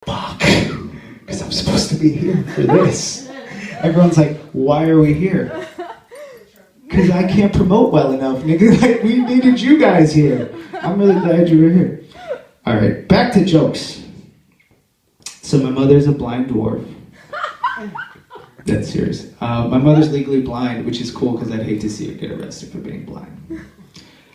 fuck, because I'm supposed to be here for this. Everyone's like, why are we here? Because I can't promote well enough, nigga. Like, we needed you guys here. I'm really glad you were here. All right, back to jokes. So my mother's a blind dwarf. That's serious. My mother's legally blind, which is cool because I'd hate to see her get arrested for being blind.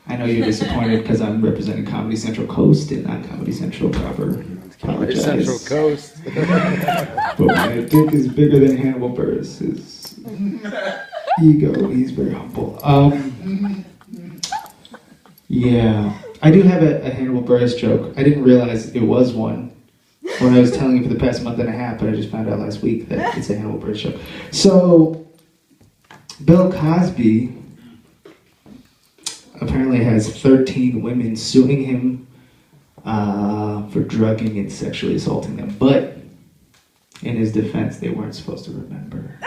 I know you're disappointed because I'm representing Comedy Central Coast and not Comedy Central proper. Comedy Central Coast. But my dick is bigger than Hannibal Buress's ego. He's very humble. Yeah. I do have a Hannibal Buress joke. I didn't realize it was one when I was telling you for the past month and a half, but I just found out last week that it's a Hannibal Buress joke. So, Bill Cosby apparently has 13 women suing him for drugging and sexually assaulting them. But in his defense, they weren't supposed to remember.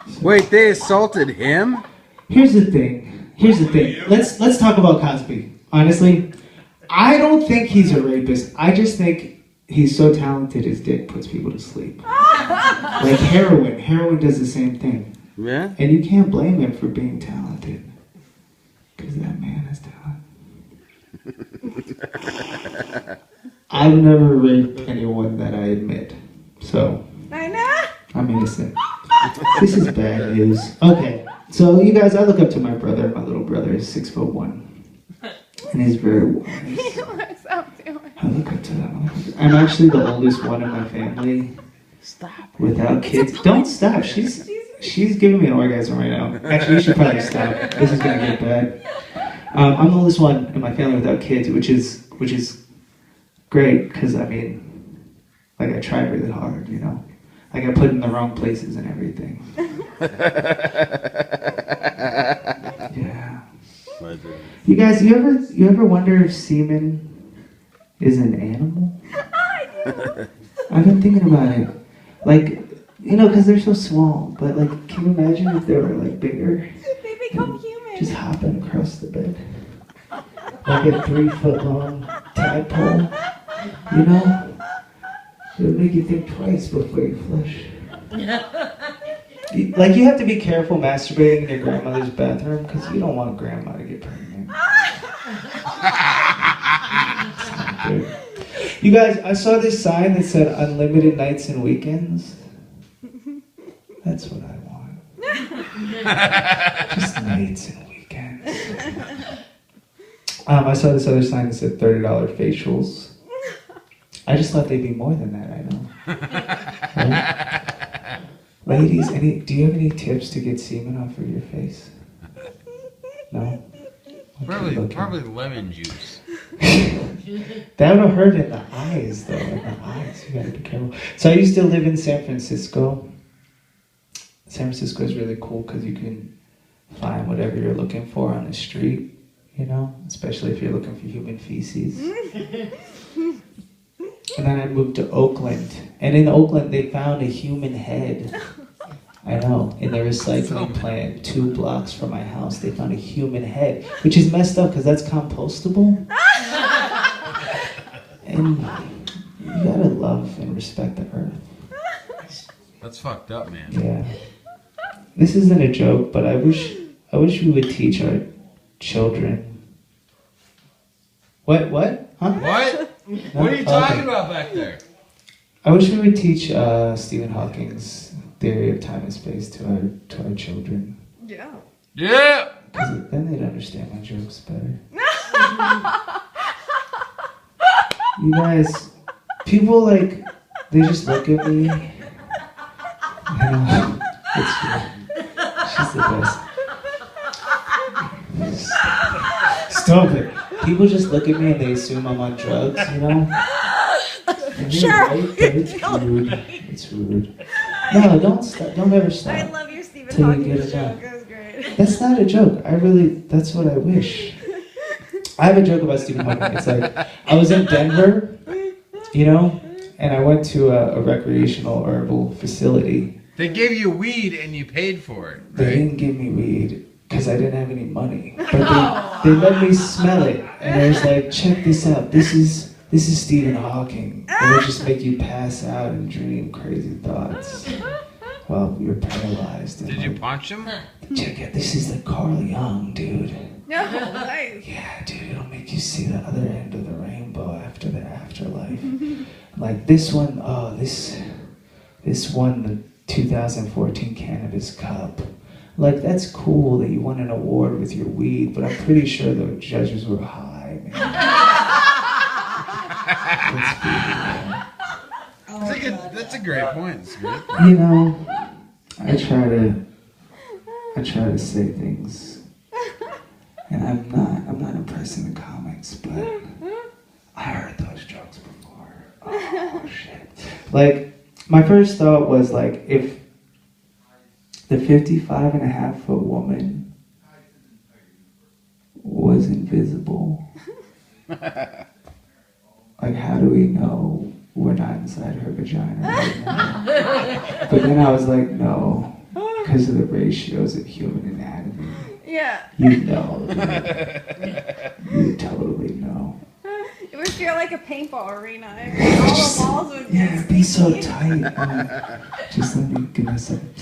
So, wait, they assaulted him? Here's the thing. Let's talk about Cosby. Honestly, I don't think he's a rapist. I just think he's so talented his dick puts people to sleep. Like heroin. Heroin does the same thing. Yeah? And you can't blame him for being talented. Because that man is talented. I've never raped anyone that I admit. So, I know. I'm innocent. This is bad news. Okay, so you guys, I look up to my brother. My little brother is 6'1", and he's very wise. He looks up to him. I look up to them. I'm actually the oldest one in my family. Stop. Without kids. Don't stop. She's giving me an orgasm right now. Actually, you should probably stop. This is gonna get bad. I'm the oldest one in my family without kids, which is great because I mean, like I tried really hard, you know. I got put in the wrong places and everything. Yeah. You guys, you ever wonder if semen is an animal? I've been thinking about it. Like, you know, because they're so small. But like, can you imagine if they were like bigger? They become human. Just hopping across the bed. Like a 3-foot long tadpole. You know? It would make you think twice before you flush. Like, you have to be careful masturbating in your grandmother's bathroom because you don't want grandma to get pregnant. You guys, I saw this sign that said unlimited nights and weekends. That's what I want. Just nights and weekends. I saw this other sign that said $30 facials. I just thought they'd be more than that, I know. Right? Ladies, do you have any tips to get semen off of your face? No? Probably lemon juice. That would hurt in the eyes, though. In the eyes, you gotta be careful. So I used to live in San Francisco. San Francisco is really cool because you can find whatever you're looking for on the street, you know? Especially if you're looking for human feces. And then I moved to Oakland. And in Oakland, they found a human head. I know. In the recycling plant 2 blocks from my house, they found a human head. Which is messed up because that's compostable. And you gotta love and respect the earth. That's fucked up, man. Yeah. This isn't a joke, but I wish we would teach our children. What? Huh? What? No? What are you talking about back there? I wish we would teach Stephen Hawking's theory of time and space to our children. Yeah. Yeah! Because then they'd understand my jokes better. You guys, people like, they just look at me. You know, it's true. She's the best. Stop it. People just look at me and they assume I'm on drugs, you know? Sure. Right, but it's rude. It's rude. No, don't stop. Don't ever stop. I love your Stephen Till you Hawking get it joke. done. It was great. That's not a joke. That's what I wish. I have a joke about Stephen Hawking. It's like, I was in Denver, you know, and I went to a recreational herbal facility. They gave you weed and you paid for it, right? They didn't give me weed because I didn't have any money. But they let me smell it. And I was like, check this out. This is this is Stephen Hawking. It'll just make you pass out and dream crazy thoughts. Well, you're paralyzed. And Did you punch him? check it. This is the Carl Jung, dude. No way. Yeah, dude, it'll make you see the other end of the rainbow after the afterlife. Like this one, this won the 2014 Cannabis Cup. Like, that's cool that you won an award with your weed, but I'm pretty sure the judges were high, man. That's a great point. It's good. You know, I try to say things, and I'm not impressing the comics, but I heard those jokes before. Oh shit! Like, my first thought was like, if the 55.5-foot woman was invisible, like, how do we know we're not inside her vagina right now? But then I was like, no, because of the ratios of human anatomy. Yeah. You know. You totally know. It would feel like a paintball arena. All the walls would be Yeah, it'd be so tight. Just let me give me a second.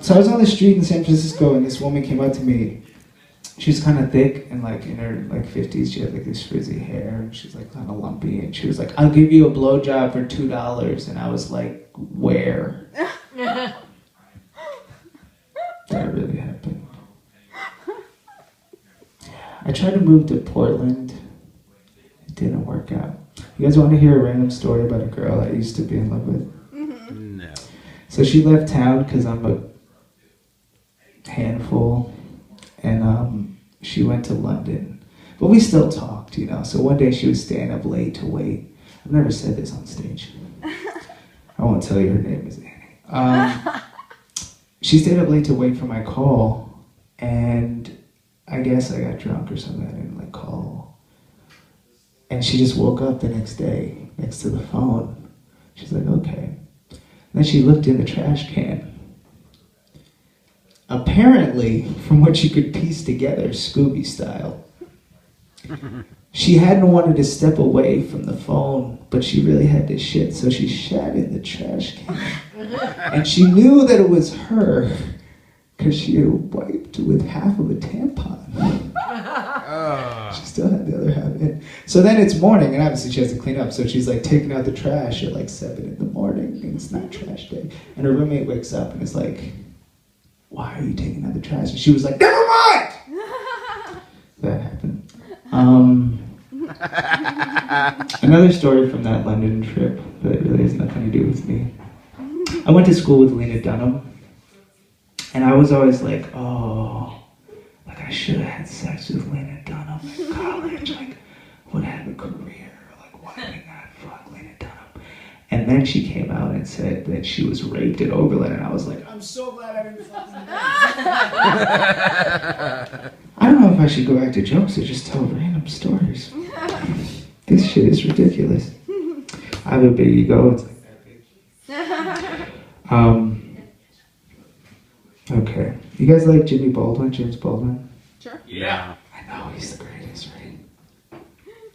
So I was on the street in San Francisco, and this woman came up to me. She was kind of thick and like in her like 50s. She had like this frizzy hair, and she's like kind of lumpy. And she was like, "I'll give you a blowjob for $2." And I was like, "Where?" That really happened. I tried to move to Portland. It didn't work out. You guys want to hear a random story about a girl I used to be in love with? No. So she left town because I'm a handful, and she went to London. But we still talked, you know. So one day she was staying up late to wait. I've never said this on stage. I won't tell you her name is Annie. She stayed up late to wait for my call, and I guess I got drunk or something. I didn't like call. And she just woke up the next day next to the phone. She's like, okay. And then she looked in the trash can. Apparently, from what she could piece together, Scooby style, she hadn't wanted to step away from the phone, but she really had to shit, so she shat in the trash can. And she knew that it was her because she had wiped with half of a tampon. She still had the other half in. So then it's morning, and obviously she has to clean up, so she's like taking out the trash at like 7 in the morning, and it's not trash day. And her roommate wakes up and is like, why are you taking out the trash? And she was like, never mind! That happened. Another story from that London trip that really has nothing to do with me. I went to school with Lena Dunham, and I was always like, oh, like I should have had sex with Lena Dunham in college, like would have a career, like why did I not fuck Lena Dunham? And then she came out and said that she was raped at Oberlin, and I was like, I'm so glad I didn't fuck Lena Dunham. I don't know if I should go back to jokes or just tell random stories. This shit is ridiculous. I have a big ego. It's like that big. Okay. You guys like Jimmy Baldwin, James Baldwin? Sure. Yeah. I know, he's the greatest, right?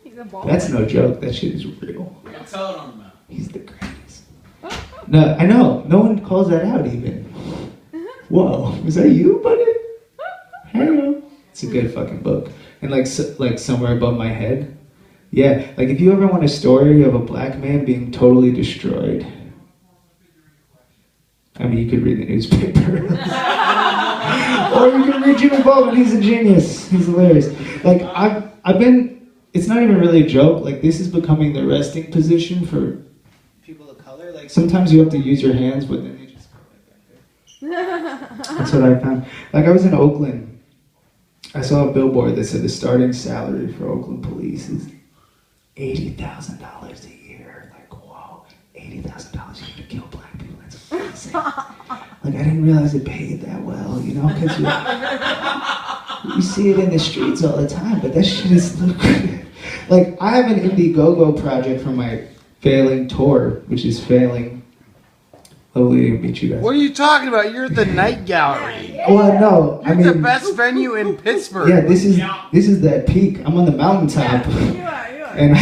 He's a ball. That's no joke. That shit is real. Tell it on the mouth. He's the greatest. No, I know. No one calls that out even. Whoa. Was that you, buddy? Hey. It's a good fucking book. And like Somewhere Above My Head. Yeah. Like if you ever want a story of a black man being totally destroyed. I mean, you could read the newspaper. Or you can read Jimmy Baldwin. He's a genius. He's hilarious. Like, I've been, it's not even really a joke. Like, this is becoming the resting position for people of color. Like, sometimes you have to use your hands, but then they just go right back there. That's what I found. Like, I was in Oakland. I saw a billboard that said the starting salary for Oakland police is $80,000 a year. Like, whoa, $80,000 a year to kill black people. That's amazing. Like, I didn't realize it paid that well, you know, because you see it in the streets all the time, but that shit is lucrative. Like, I have an Indiegogo project for my failing tour, which is failing. Lovely to meet you guys. What are you talking about? You're at the Night Gallery. Well, no, I You're mean, the best venue in Pittsburgh. yeah, this is that peak. I'm on the mountaintop. You are. And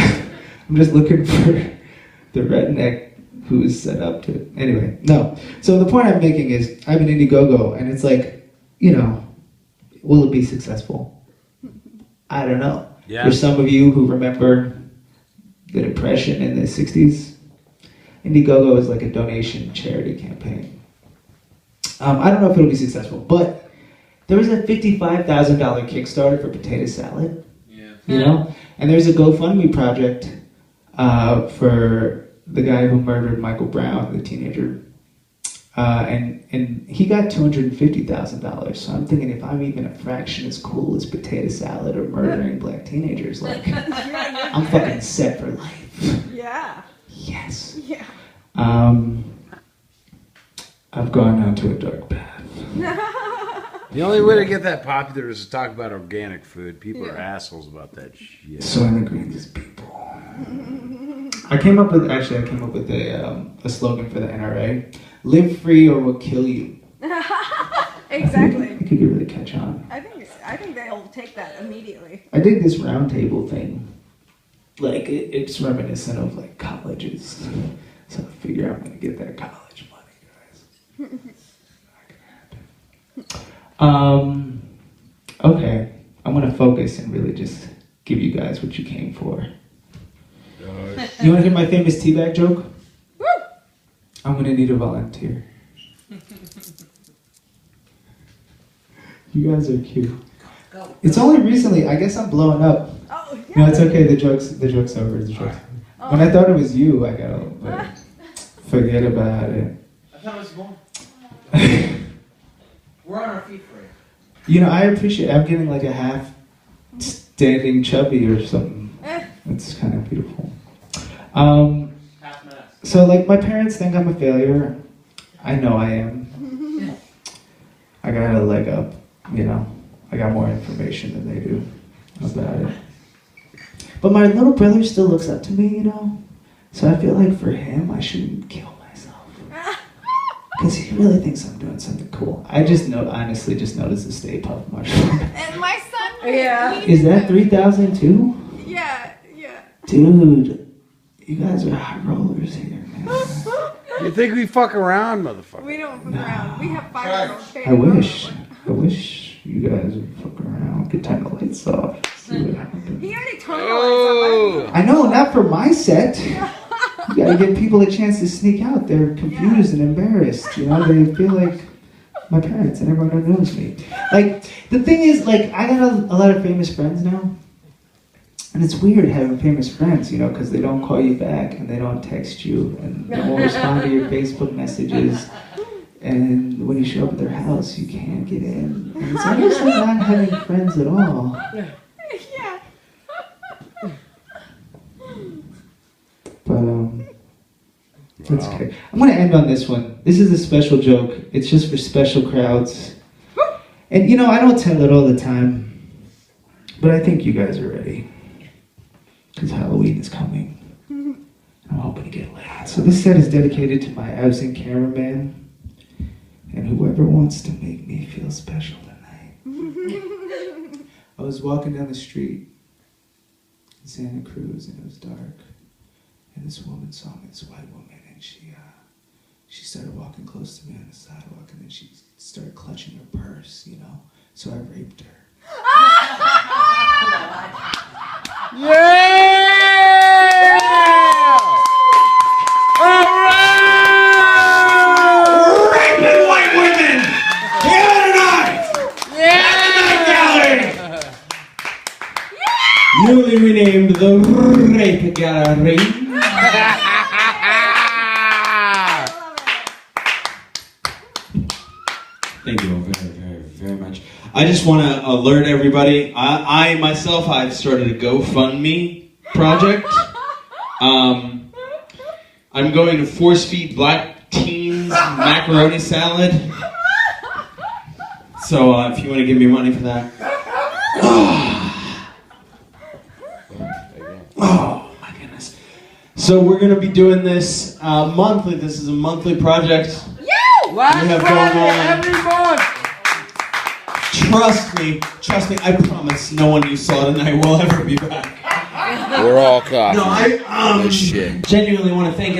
I'm just looking for the redneck who's set up to it. Anyway, no. So the point I'm making is, I'm an Indiegogo, and it's like, you know, will it be successful? I don't know. Yeah. For some of you who remember the Depression in the 60s, Indiegogo is like a donation charity campaign. I don't know if it'll be successful, but there was a $55,000 Kickstarter for potato salad. Yeah. You know? And there's a GoFundMe project for the guy who murdered Michael Brown, the teenager. And he got $250,000. So I'm thinking, if I'm even a fraction as cool as potato salad or murdering black teenagers, like, I'm fucking set for life. Yeah. Yes. Yeah. I've gone down to a dark path. The only way to get that popular is to talk about organic food. People are Yeah. assholes about that shit. Soylent Green is people. I came up with a slogan for the NRA: "Live free or we'll kill you." Exactly. I think it could really catch on. I think they'll take that immediately. I dig this round table thing. Like, it's reminiscent of like colleges. So I figure I'm gonna get that college money, guys. Not gonna happen. Okay, I'm gonna focus and really just give you guys what you came for. You wanna hear my famous teabag joke? Woo! I'm gonna need a volunteer. You guys are cute. It's only recently, I guess I'm blowing up. Oh, yeah. No, it's okay, the joke's over. The joke's over. When I thought it was you, I got a little bit. Forget about it. I thought it was going. We're on our feet for it. You know, I appreciate I'm getting like a half standing chubby or something. It's kind of beautiful. Half minutes. So like my parents think I'm a failure. I know I am. I got a leg up, you know. I got more information than they do about it. But my little brother still looks up to me, you know. So I feel like for him, I shouldn't kill myself. Because he really thinks I'm doing something cool. I just honestly just noticed the Stay Puft Marshmallow. And my son. Yeah. he Is that did 3,000 too? Yeah. Dude, you guys are high rollers here, man. You think we fuck around, motherfucker? We don't fuck around. We have 5 I wish you guys would fuck around. Could turn the lights off. See what happens. He already turned the lights I know, not for my set. You gotta give people a chance to sneak out. They're confused and embarrassed. You know, they feel like my parents and everyone who knows me. Like, the thing is, like, I got a lot of famous friends now. And it's weird having famous friends, you know, because they don't call you back and they don't text you and they won't respond to your Facebook messages. And when you show up at their house, you can't get in. And it's almost like not having friends at all. Yeah. But, that's okay. I'm going to end on this one. This is a special joke. It's just for special crowds. And, you know, I don't tell it all the time. But I think you guys are ready. Because Halloween is coming. I'm hoping to get laid. So this set is dedicated to my absent cameraman. And whoever wants to make me feel special tonight. I was walking down the street in Santa Cruz and it was dark. And this woman saw me, this white woman, and she started walking close to me on the sidewalk and then she started clutching her purse, you know. So I raped her. Yeah! All right! Raping white women! Here tonight! Yeah! At the Night Gallery! Newly renamed the Rape Gallery. Thank you all very much. I just want to alert everybody. I myself, I've started a GoFundMe project. I'm going to force feed black teens macaroni salad. So if you want to give me money for that. Oh my goodness. So we're going to be doing this monthly. This is a monthly project. Last We have Friday going on. every month. Trust me, I promise no one you saw tonight will ever be back. Yeah. We're all coughing. No, I This shit. genuinely want to thank